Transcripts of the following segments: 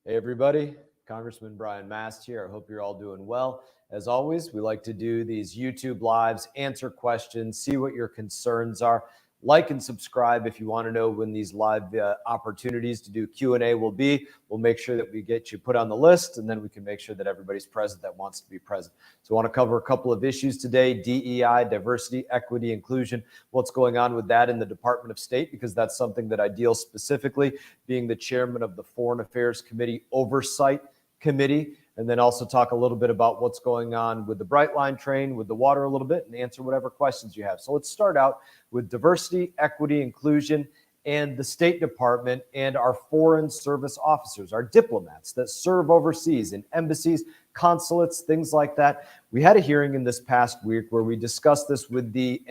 Hey everybody, Congressman Brian Mast here. I hope you're all doing well. As always, we like to do these YouTube lives, answer questions, see what your concerns are. Like and subscribe if you want to know when these live opportunities to do Q&A will be. We'll make sure that we get you put on the list, and then we can make sure that everybody's present that wants to be present. So I want to cover a couple of issues today: DEI, diversity, equity, inclusion, what's going on with that in the Department of State, because that's something that I deal specifically, being the chairman of the Foreign Affairs Committee Oversight Committee, and then also talk a little bit about what's going on with the Brightline train, with the water a little bit, and answer whatever questions you have. So let's start out with diversity, equity, inclusion, and the State Department and our foreign service officers, our diplomats that serve overseas in embassies, consulates, things like that. We had a hearing in this past week where we discussed this with the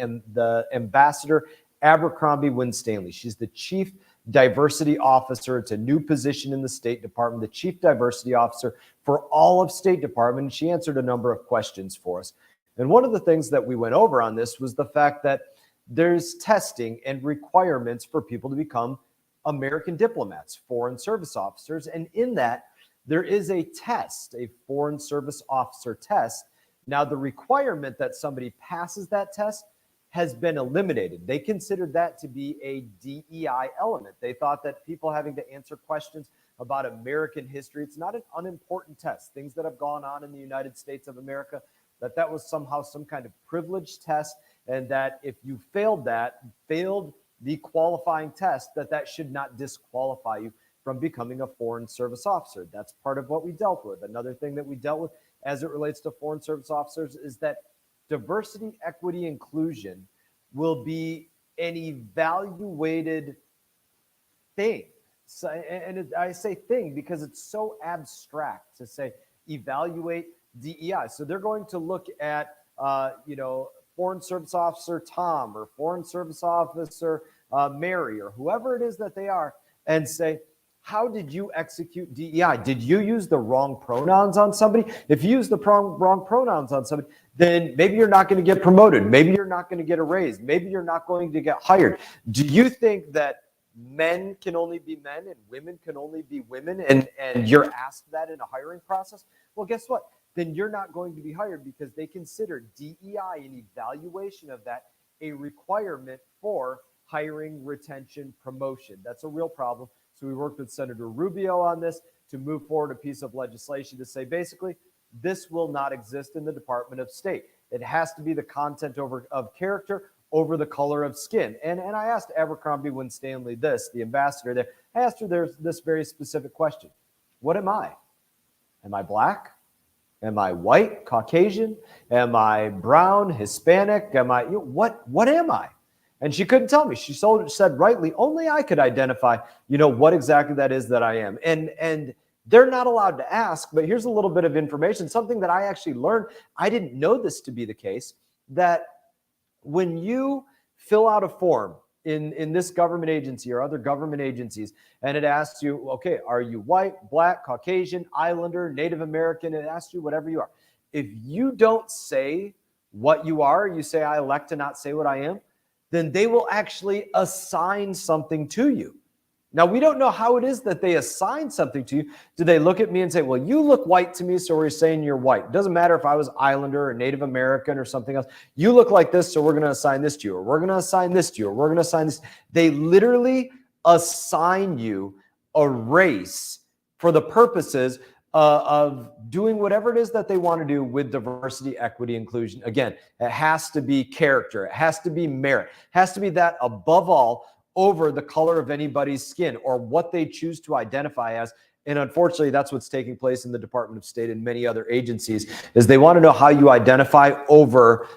ambassador, Abercrombie Winstanley. She's the chief diversity officer. It's a new position in the State Department, the chief diversity officer for all of State Department. And she answered a number of questions for us. And one of the things that we went over on this was the fact that there's testing and requirements for people to become American diplomats, foreign service officers. And in that, there is a test, a foreign service officer test. Now, the requirement that somebody passes that test has been eliminated. They considered that to be a DEI element. They thought that people having to answer questions about American history, it's not an unimportant test, things that have gone on in the United States of America, that was somehow some kind of privileged test, and that if you failed the qualifying test, that should not disqualify you from becoming a foreign service officer. That's part of what we dealt with. Another thing that we dealt with as it relates to foreign service officers is that diversity, equity, inclusion will be an evaluated thing. So, and I say thing because it's so abstract to say evaluate DEI. So they're going to look at, Foreign Service Officer Tom or Foreign Service Officer Mary or whoever it is that they are and say, how did you execute DEI? Did you use the wrong pronouns on somebody? If you use the wrong pronouns on somebody, then maybe you're not going to get promoted. Maybe you're not going to get a raise. Maybe you're not going to get hired. Do you think that men can only be men and women can only be women, and you're asked that in a hiring process? Well, guess what? Then you're not going to be hired because they consider DEI and evaluation of that a requirement for hiring, retention, promotion. That's a real problem. So we worked with Senator Rubio on this to move forward a piece of legislation to say, basically, this will not exist in the Department of State. It has to be the content of character over the color of skin. And I asked Abercrombie Winstanley this, the ambassador there, I asked her this very specific question. What am I? Am I black? Am I white, Caucasian? Am I brown, Hispanic? What am I? And she couldn't tell me. She said rightly, only I could identify, what exactly that is that I am. And they're not allowed to ask, but here's a little bit of information, something that I actually learned. I didn't know this to be the case, that when you fill out a form in this government agency or other government agencies, and it asks you, okay, are you white, black, Caucasian, Islander, Native American? It asks you whatever you are. If you don't say what you are, you say, I elect to not say what I am, then they will actually assign something to you. Now, we don't know how it is that they assign something to you. Do they look at me and say, well, you look white to me, so we're saying you're white? It doesn't matter if I was Islander or Native American or something else. You look like this, so we're going to assign this to you, or we're going to assign this to you, or we're going to assign this. They literally assign you a race for the purposes of doing whatever it is that they want to do with diversity, equity, inclusion. Again, it has to be character. It has to be merit. It has to be that above all, over the color of anybody's skin or what they choose to identify as. And unfortunately, that's what's taking place in the Department of State and many other agencies, is they want to know how you identify over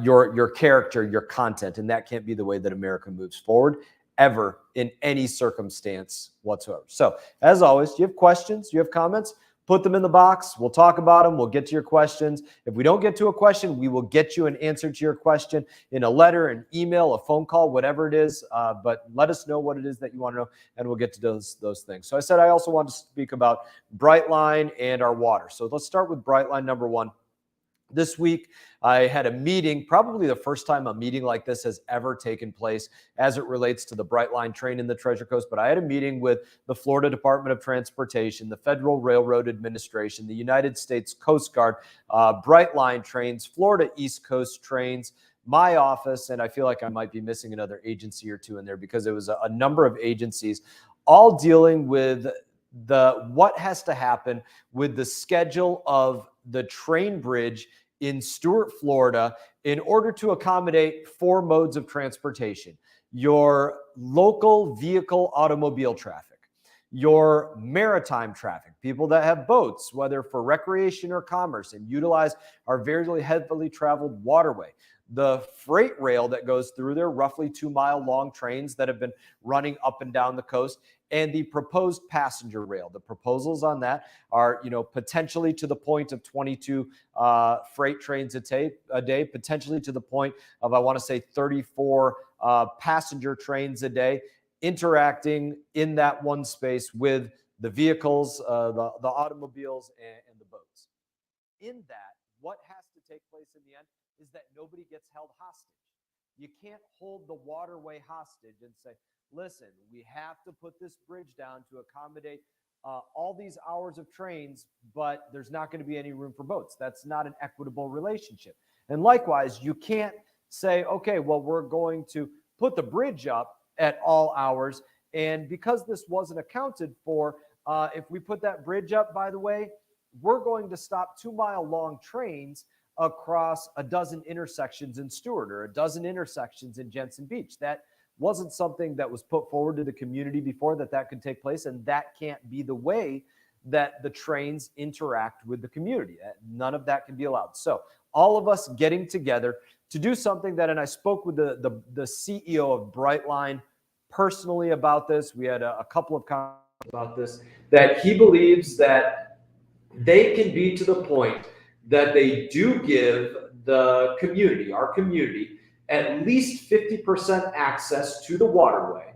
your character, your content. And that can't be the way that America moves forward ever in any circumstance whatsoever. So as always, you have questions, you have comments, put them in the box. We'll talk about them. We'll get to your questions. If we don't get to a question, we will get you an answer to your question in a letter, an email, a phone call, whatever it is. But let us know what it is that you want to know, and we'll get to those things. So I said I also want to speak about Brightline and our water. So let's start with Brightline number one. This week, I had a meeting, probably the first time a meeting like this has ever taken place as it relates to the Brightline train in the Treasure Coast. But I had a meeting with the Florida Department of Transportation, the Federal Railroad Administration, the United States Coast Guard, Brightline trains, Florida East Coast trains, my office, and I feel like I might be missing another agency or two in there because it was a number of agencies all dealing with what has to happen with the schedule of the train bridge in Stuart, Florida, in order to accommodate 4 modes of transportation: your local vehicle automobile traffic, your maritime traffic, people that have boats, whether for recreation or commerce, and utilize our very heavily traveled waterway, the freight rail that goes through there, roughly 2-mile long trains that have been running up and down the coast, and the proposed passenger rail. The proposals on that are, potentially to the point of 22 freight trains a day, potentially to the point of, I want to say, 34 passenger trains a day, interacting in that one space with the vehicles, the automobiles, and the boats. In that, what has to take place in the end is that nobody gets held hostage. You can't hold the waterway hostage and say, listen, we have to put this bridge down to accommodate all these hours of trains, but there's not going to be any room for boats. That's not an equitable relationship. And likewise, you can't say, okay, well, we're going to put the bridge up at all hours. And because this wasn't accounted for, if we put that bridge up, by the way, we're going to stop 2-mile long trains across a dozen intersections in Stuart or a dozen intersections in Jensen Beach. That wasn't something that was put forward to the community before that could take place. And that can't be the way that the trains interact with the community. None of that can be allowed. So all of us getting together to do something that, and I spoke with the CEO of Brightline personally about this. We had a couple of conversations about this, that he believes that they can be to the point that they do give the community, our community, at least 50% access to the waterway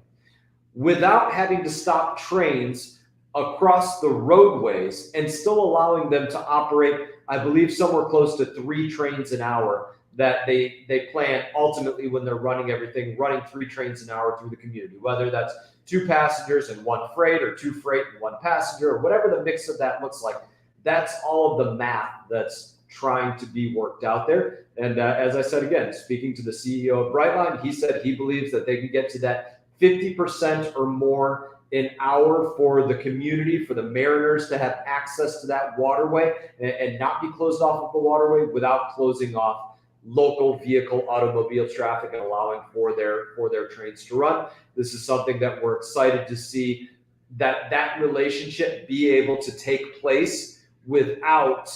without having to stop trains across the roadways and still allowing them to operate, I believe, somewhere close to 3 trains an hour that they plan ultimately when they're running 3 trains an hour through the community, whether that's 2 passengers and 1 freight, or 2 freight and 1 passenger, or whatever the mix of that looks like. That's all of the math that's trying to be worked out there. And as I said, again, speaking to the CEO of Brightline, he said he believes that they can get to that 50% or more an hour for the community, for the mariners to have access to that waterway and not be closed off of the waterway without closing off local vehicle automobile traffic and allowing for their trains to run. This is something that we're excited to see, that relationship be able to take place without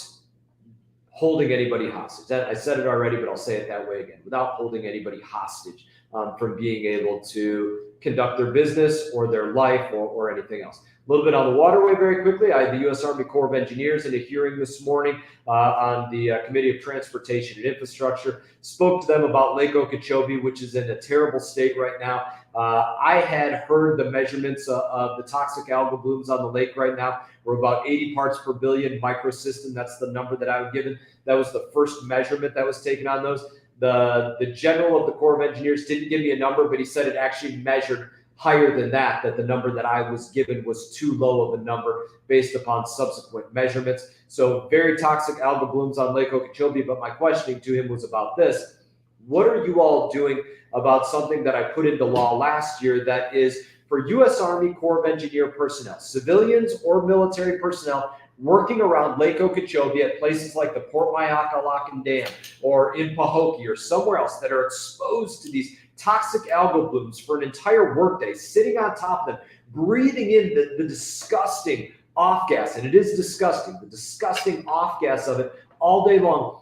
holding anybody hostage. I said it already, but I'll say it that way again, without holding anybody hostage from being able to conduct their business or their life or anything else. A little bit on the waterway very quickly. I had the U.S. Army Corps of Engineers in a hearing this morning on the Committee of Transportation and Infrastructure. Spoke to them about Lake Okeechobee, which is in a terrible state right now. I had heard the measurements of the toxic algal blooms on the lake right now were about 80 parts per billion microsystem. That's the number that I was given. That was the first measurement that was taken on those. The general of the Corps of Engineers didn't give me a number, but he said it actually measured higher than that the number that I was given was too low of a number based upon subsequent measurements. So very toxic algal blooms on Lake Okeechobee. But my questioning to him was about this. What are you all doing about something that I put into law last year that is for U.S. Army Corps of Engineer personnel, civilians or military personnel, working around Lake Okeechobee at places like the Port Myakkalalkin Dam or in Pahokee or somewhere else that are exposed to these toxic algal blooms for an entire workday, sitting on top of them, breathing in the disgusting off gas, and it is disgusting, the disgusting off gas of it all day long.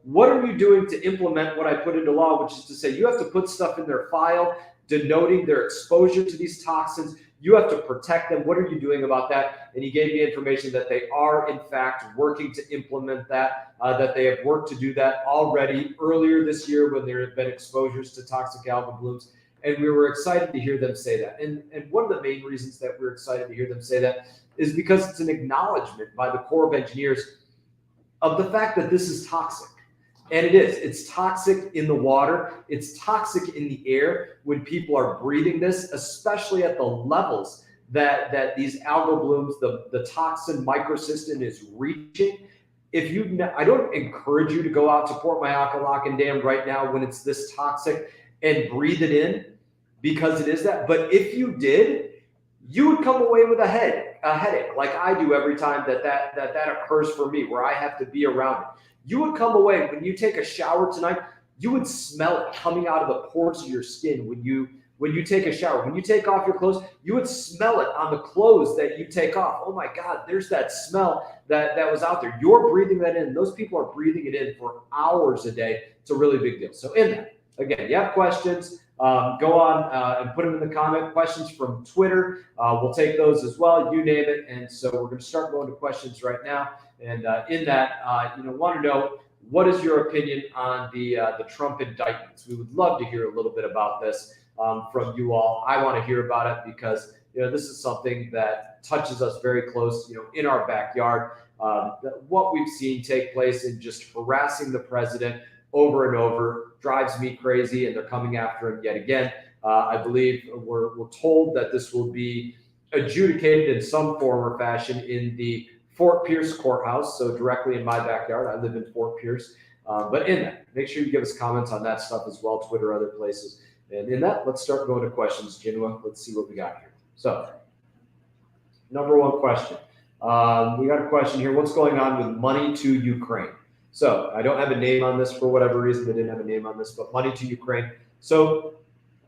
What are you doing to implement what I put into law, which is to say you have to put stuff in their file denoting their exposure to these toxins. You have to protect them. What are you doing about that? And he gave me information that they are, in fact, working to implement that, that they have worked to do that already earlier this year when there have been exposures to toxic algal blooms. And we were excited to hear them say that. And one of the main reasons that we're excited to hear them say that is because it's an acknowledgement by the Corps of Engineers of the fact that this is toxic. And it is. It's toxic in the water. It's toxic in the air when people are breathing this, especially at the levels that these algal blooms, the toxin microcystin is reaching. I don't encourage you to go out to Port Mayakalaka Dam right now when it's this toxic and breathe it in, because it is that. But if you did, you would come away with a headache, like I do every time that occurs for me, where I have to be around it. You would come away, when you take a shower tonight, you would smell it coming out of the pores of your skin when you take a shower. When you take off your clothes, you would smell it on the clothes that you take off. Oh my God, there's that smell that was out there. You're breathing that in. Those people are breathing it in for hours a day. It's a really big deal. So in that, again, you have questions, go on and put them in the comment. Questions from Twitter, we'll take those as well, you name it. And so we're going to start going to questions right now. And in that, want to know, what is your opinion on the Trump indictments? We would love to hear a little bit about this from you all. I want to hear about it because this is something that touches us very close, in our backyard. What we've seen take place in just harassing the president over and over drives me crazy, and they're coming after him yet again. I believe we're told that this will be adjudicated in some form or fashion in the Fort Pierce courthouse, so directly in my backyard. I live in Fort Pierce. But in that, make sure you give us comments on that stuff as well, Twitter, other places. And in that, let's start going to questions. Jinwa, let's see what we got here. So, number one question. We got a question here. What's going on with money to Ukraine? So, I don't have a name on this for whatever reason. They didn't have a name on this, but money to Ukraine. So,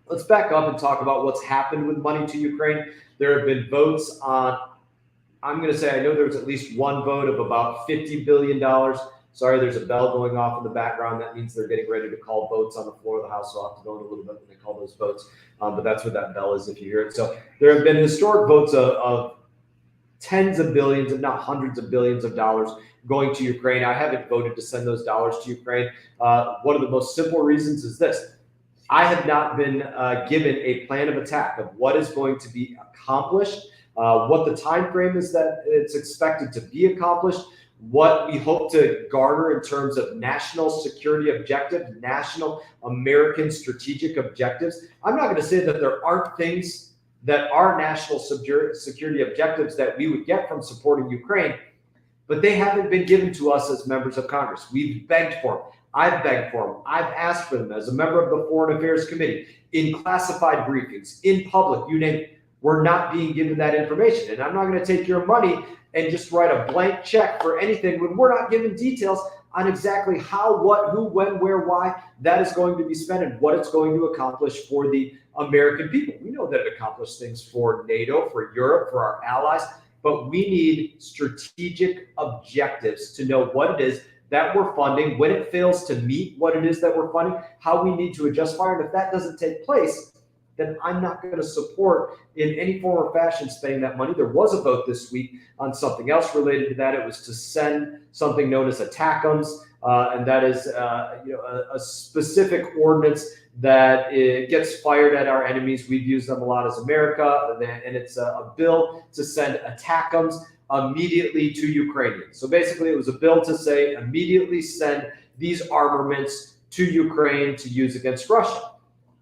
let's back up and talk about what's happened with money to Ukraine. There have been votes on, I'm going to say, I know there was at least one vote of about $50 billion. Sorry, there's a bell going off in the background. That means they're getting ready to call votes on the floor of the House. So I'll have to go in a little bit when they call those votes. But that's what that bell is if you hear it. So there have been historic votes of tens of billions, if not hundreds of billions of dollars going to Ukraine. I haven't voted to send those dollars to Ukraine. One of the most simple reasons is this. I have not been given a plan of attack of what is going to be accomplished, what the time frame is that it's expected to be accomplished, what we hope to garner in terms of national security objectives, national American strategic objectives. I'm not going to say that there aren't things that are national security objectives that we would get from supporting Ukraine, but they haven't been given to us as members of Congress. We've begged for them. I've begged for them. I've asked for them as a member of the Foreign Affairs Committee, in classified briefings, in public, you name it. We're not being given that information. And I'm not going to take your money and just write a blank check for anything when we're not given details on exactly how, what, who, when, where, why that is going to be spent and what it's going to accomplish for the American people. We know that it accomplishes things for NATO, for Europe, for our allies, but we need strategic objectives to know what it is that we're funding, when it fails to meet what it is that we're funding, how we need to adjust fire. And if that doesn't take place, then I'm not going to support in any form or fashion spending that money. There was a vote this week on something else related to that. It was to send something known as ATACMS, and that is a specific ordinance that it gets fired at our enemies. We've used them a lot as America, and it's a bill to send ATACMS immediately to Ukrainians. So basically, it was a bill to say immediately send these armaments to Ukraine to use against Russia.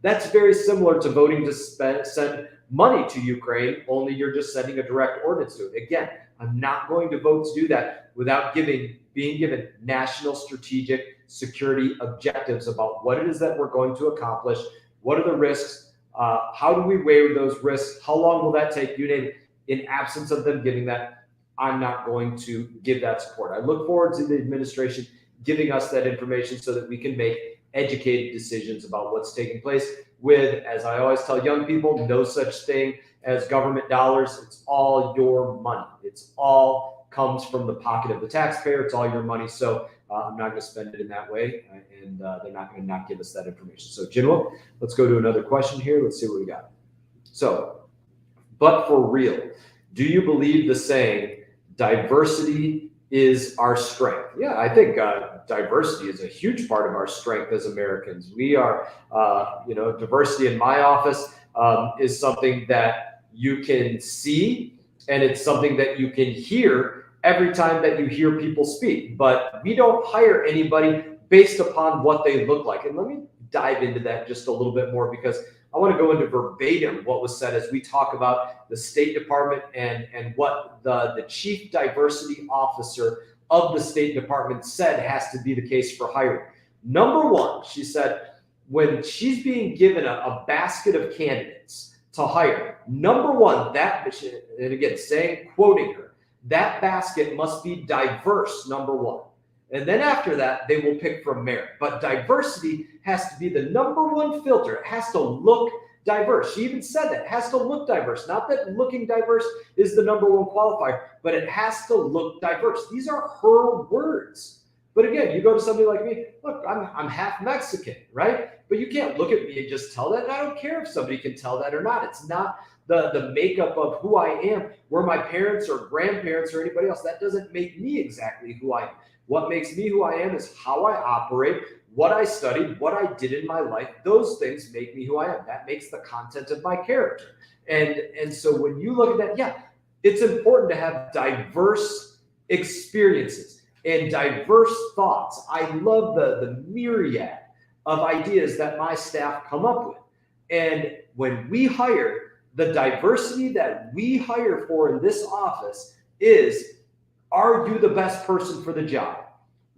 That's very similar to voting to send money to Ukraine, only you're just sending a direct ordinance to it. Again, I'm not going to vote to do that without being given national strategic security objectives about what it is that we're going to accomplish, what are the risks, how do we weigh those risks, how long will that take, you name it. In absence of them giving that, I'm not going to give that support. I look forward to the administration giving us that information so that we can make educated decisions about what's taking place with, as I always tell young people, no such thing as government dollars. It's all your money. It's all comes from the pocket of the taxpayer. It's all your money. So I'm not going to spend it in that way, and they're not going to not give us that information. So Jinwo, let's go to another question here. Let's see what we got. So, but for real, do you believe the saying, diversity is our strength? Yeah, I think diversity is a huge part of our strength as Americans. We are, diversity in my office is something that you can see, and it's something that you can hear every time that you hear people speak. But we don't hire anybody based upon what they look like. And let me dive into that just a little bit more, because I want to go into verbatim what was said as we talk about the State Department and what the Chief Diversity Officer of the State Department said has to be the case for hiring. Number one, she said, when she's being given a basket of candidates to hire, number one, and again, quoting her, that basket must be diverse, number one. And then after that, they will pick from merit. But diversity has to be the number one filter. It has to look diverse. She even said that. It has to look diverse. Not that looking diverse is the number one qualifier, but it has to look diverse. These are her words. But again, you go to somebody like me, look, I'm half Mexican, right? But you can't look at me and just tell that. And I don't care if somebody can tell that or not. It's not the makeup of who I am, where my parents or grandparents or anybody else. That doesn't make me exactly who I am. What makes me who I am is how I operate, what I studied, what I did in my life. Those things make me who I am. That makes the content of my character. And so when you look at that, yeah, it's important to have diverse experiences and diverse thoughts. I love the myriad of ideas that my staff come up with. And when we hire, the diversity that we hire for in this office is, are you the best person for the job?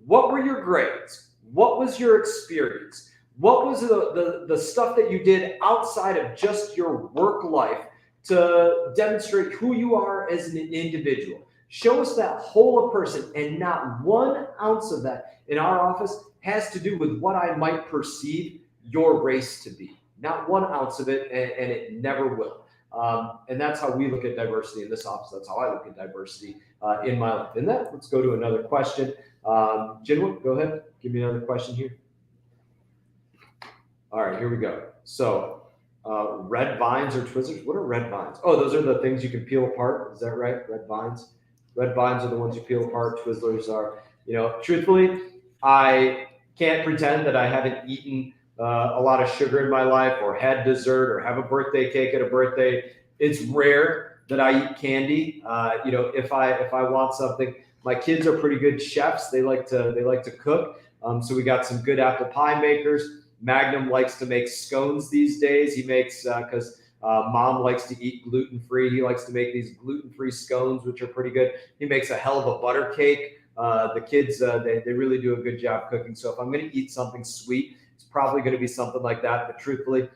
What were your grades? What was your experience? What was the stuff that you did outside of just your work life to demonstrate who you are as an individual? Show us that whole person, and not 1 ounce of that in our office has to do with what I might perceive your race to be. Not 1 ounce of it, and it never will. And that's how we look at diversity in this office. That's how I look at diversity in my life. And that, let's go to another question. Jinwook, go ahead. Give me another question here. All right, here we go. So red vines or Twizzlers? What are red vines? Oh, those are the things you can peel apart. Is that right? Red vines? Red vines are the ones you peel apart. Twizzlers are, truthfully, I can't pretend that I haven't eaten a lot of sugar in my life, or had dessert, or have a birthday cake at a birthday. It's rare that I eat candy. If I want something, my kids are pretty good chefs. They like to cook. So we got some good apple pie makers. Magnum likes to make scones these days. He makes because mom likes to eat gluten-free. He likes to make these gluten-free scones, which are pretty good. He makes a hell of a butter cake. The kids, they really do a good job cooking. So if I'm going to eat something sweet, it's probably going to be something like that. But truthfully,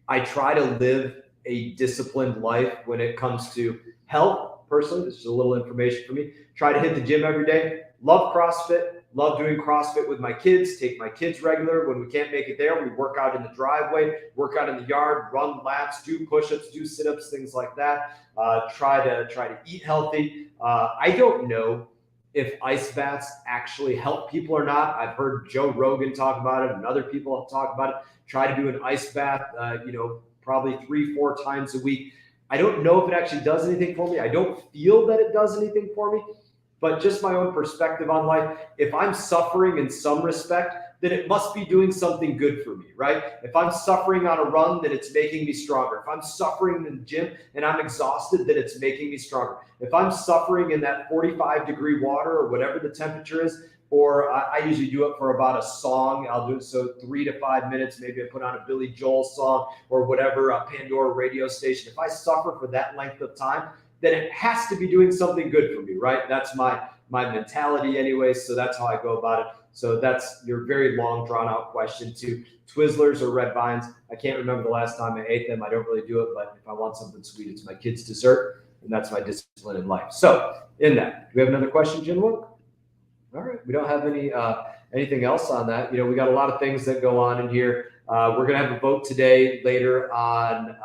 I try to live a disciplined life when it comes to health. Personally, this is a little information for me. Try to hit the gym every day. Love CrossFit. Love doing CrossFit with my kids. Take my kids regular. When we can't make it there, we work out in the driveway, work out in the yard, run laps, do push-ups, do sit-ups, things like that. Try to eat healthy. I don't know if ice baths actually help people or not. I've heard Joe Rogan talk about it, and other people have talked about it. Try to do an ice bath, probably 3-4 times a week. I don't know if it actually does anything for me. I don't feel that it does anything for me, but just my own perspective on life. If I'm suffering in some respect, then it must be doing something good for me, right? If I'm suffering on a run, then it's making me stronger. If I'm suffering in the gym and I'm exhausted, then it's making me stronger. If I'm suffering in that 45-degree water or whatever the temperature is, or I usually do it for about a song. I'll do it so 3 to 5 minutes. Maybe I put on a Billy Joel song or whatever, a Pandora radio station. If I suffer for that length of time, then it has to be doing something good for me, right? That's my mentality anyway. So that's how I go about it. So that's your very long, drawn-out question to Twizzlers or red vines. I can't remember the last time I ate them. I don't really do it, but if I want something sweet, it's my kids' dessert, and that's my discipline in life. So in that, do we have another question, Jinwook? All right, we don't have anything else on that. We got a lot of things that go on in here. We're going to have a vote today later on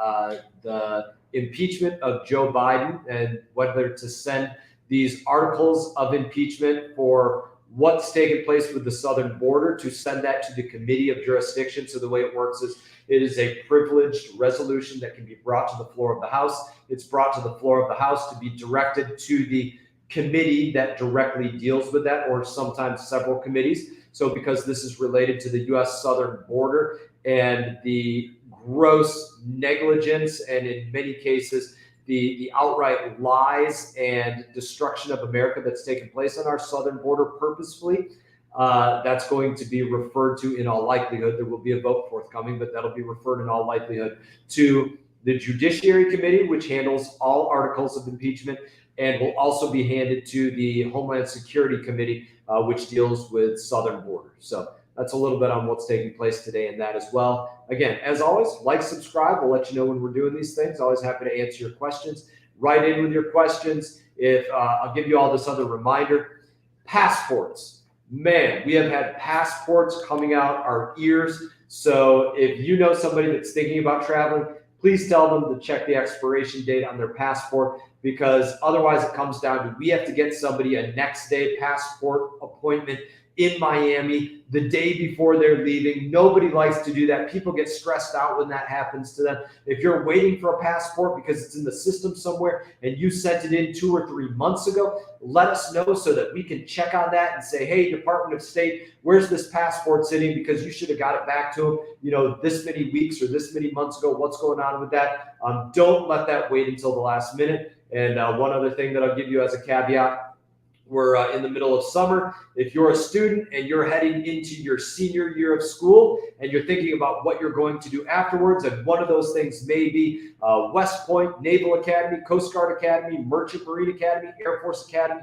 the impeachment of Joe Biden and whether to send these articles of impeachment for what's taken place with the southern border, to send that to the committee of jurisdiction. So the way it works is it is a privileged resolution that can be brought to the floor of the House. It's brought to the floor of the House to be directed to the committee that directly deals with that, or sometimes several committees. So because this is related to the U.S. southern border and the gross negligence, and in many cases, the outright lies and destruction of America that's taken place on our southern border purposefully, That's going to be referred to in all likelihood. There will be a vote forthcoming, but that'll be referred in all likelihood to the Judiciary Committee, which handles all articles of impeachment, and will also be handed to the Homeland Security Committee, which deals with southern borders. So that's a little bit on what's taking place today in that as well. Again, as always, like, subscribe. We'll let you know when we're doing these things. Always happy to answer your questions. Write in with your questions. If I'll give you all this other reminder. Passports. Man, we have had passports coming out our ears. So if you know somebody that's thinking about traveling, please tell them to check the expiration date on their passport, because otherwise it comes down to we have to get somebody a next day passport appointment in Miami the day before they're leaving. Nobody likes to do that. People get stressed out when that happens to them. If you're waiting for a passport because it's in the system somewhere and you sent it in 2 or 3 months ago, let us know so that we can check on that and say, hey, Department of State, where's this passport sitting? Because you should have got it back to them, this many weeks or this many months ago. What's going on with that? Don't let that wait until the last minute. And one other thing that I'll give you as a caveat. We're in the middle of summer. If you're a student and you're heading into your senior year of school and you're thinking about what you're going to do afterwards, and one of those things may be West Point, Naval Academy, Coast Guard Academy, Merchant Marine Academy, Air Force Academy,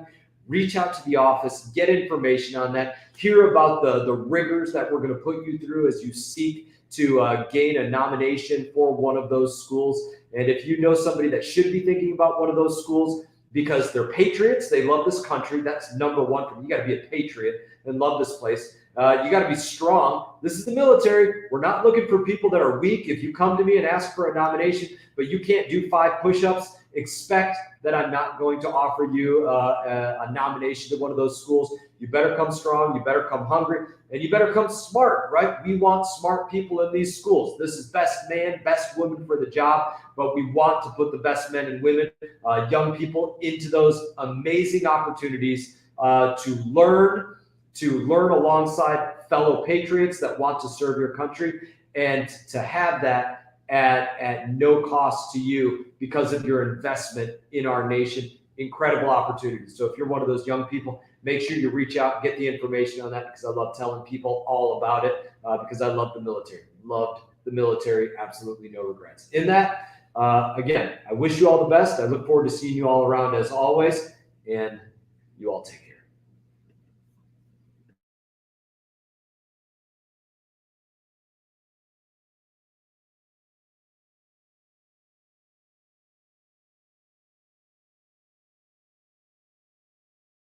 reach out to the office, get information on that, hear about the rigors that we're going to put you through as you seek to gain a nomination for one of those schools. And if you know somebody that should be thinking about one of those schools, because they're patriots, they love this country. That's number one for me. You got to be a patriot and love this place. You got to be strong. This is the military. We're not looking for people that are weak. If you come to me and ask for a nomination, but you can't do 5 push-ups, expect that I'm not going to offer you a nomination to one of those schools. You better come strong. You better come hungry. And you better come smart, right? We want smart people in these schools. This is best man, best woman for the job, but we want to put the best men and women, young people, into those amazing opportunities to learn alongside fellow patriots that want to serve your country, and to have that at no cost to you because of your investment in our nation. Incredible opportunities. So if you're one of those young people, make sure you reach out, get the information on that, because I love telling people all about it, because I love the military. Loved the military, absolutely no regrets. In that, again, I wish you all the best. I look forward to seeing you all around as always, and you all take care.